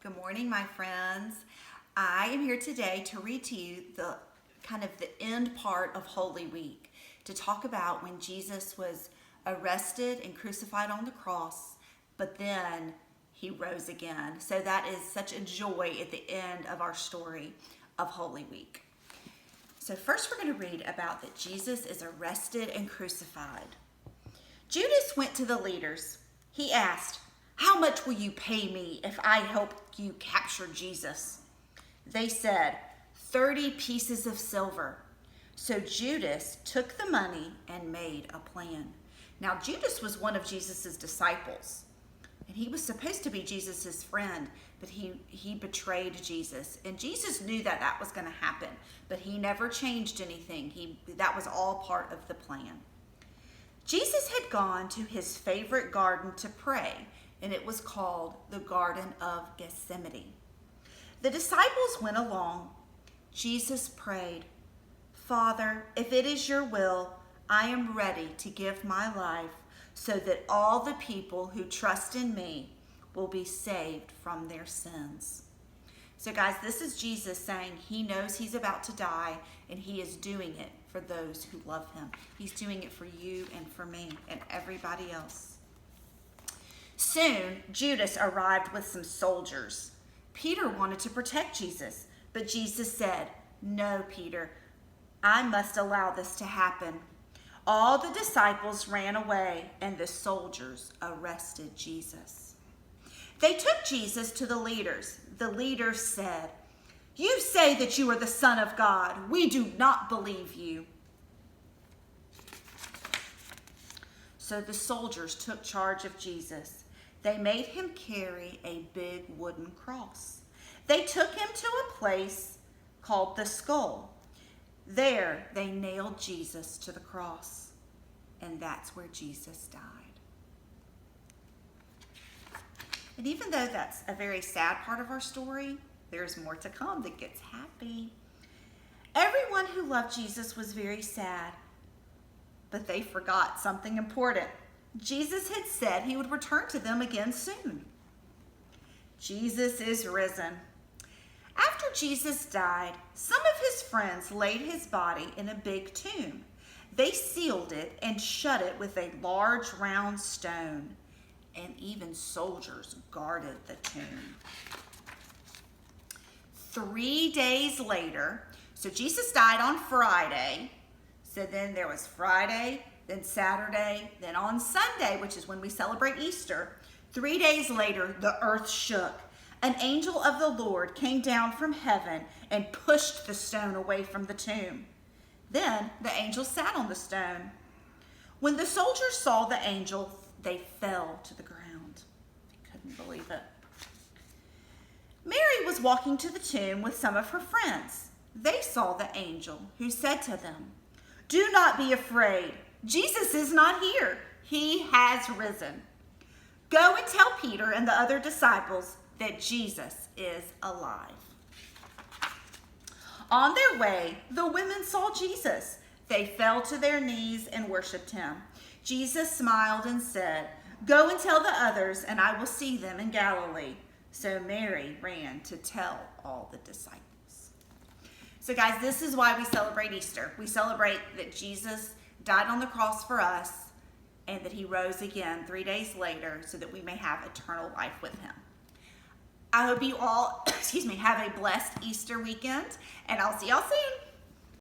Good morning, my friends. I am here today to read to you the end part of Holy Week, to talk about when Jesus was arrested and crucified on the cross, but then he rose again. So that is such a joy at the end of our story of Holy Week. So first we're going to read about that Jesus is arrested and crucified. Judas went to the leaders. He asked, "How much will you pay me if I help you capture Jesus?" They said, 30 pieces of silver. So Judas took the money and made a plan. Now Judas was one of Jesus's disciples, and he was supposed to be Jesus's friend, but he betrayed Jesus. And Jesus knew that that was going to happen, but he never changed anything. That was all part of the plan. Jesus had gone to his favorite garden to pray, and it was called the Garden of Gethsemane. The disciples went along. Jesus prayed, "Father, if it is your will, I am ready to give my life so that all the people who trust in me will be saved from their sins." So guys, this is Jesus saying he knows he's about to die, and he is doing it for those who love him. He's doing it for you and for me and everybody else. Soon, Judas arrived with some soldiers. Peter wanted to protect Jesus, but Jesus said, "No, Peter, I must allow this to happen." All the disciples ran away, and the soldiers arrested Jesus. They took Jesus to the leaders. The leaders said, "You say that you are the Son of God. We do not believe you." So the soldiers took charge of Jesus. They made him carry a big wooden cross. They took him to a place called the Skull. There they nailed Jesus to the cross, and that's where Jesus died. And even though that's a very sad part of our story, there's more to come that gets happy. Everyone who loved Jesus was very sad, but they forgot something important. Jesus had said he would return to them again soon. Jesus is risen. After Jesus died, some of his friends laid his body in a big tomb. They sealed it and shut it with a large round stone, and even soldiers guarded the tomb. 3 days later, so Jesus died on Friday, so then there was Friday, then Saturday, then on Sunday, which is when we celebrate Easter, 3 days later, the earth shook. An angel of the Lord came down from heaven and pushed the stone away from the tomb. Then the angel sat on the stone. When the soldiers saw the angel, they fell to the ground. They couldn't believe it. Mary was walking to the tomb with some of her friends. They saw the angel, who said to them, "Do not be afraid. Jesus is not here. He has risen. Go and tell Peter and the other disciples that Jesus is alive." On their way, the women saw Jesus. They fell to their knees and worshiped him. Jesus smiled and said, "Go and tell the others, and I will see them in Galilee." So Mary ran to tell all the disciples. So guys, this is why we celebrate Easter. We celebrate that Jesus died on the cross for us, and that he rose again 3 days later so that we may have eternal life with him. I hope you all, have a blessed Easter weekend, and I'll see y'all soon.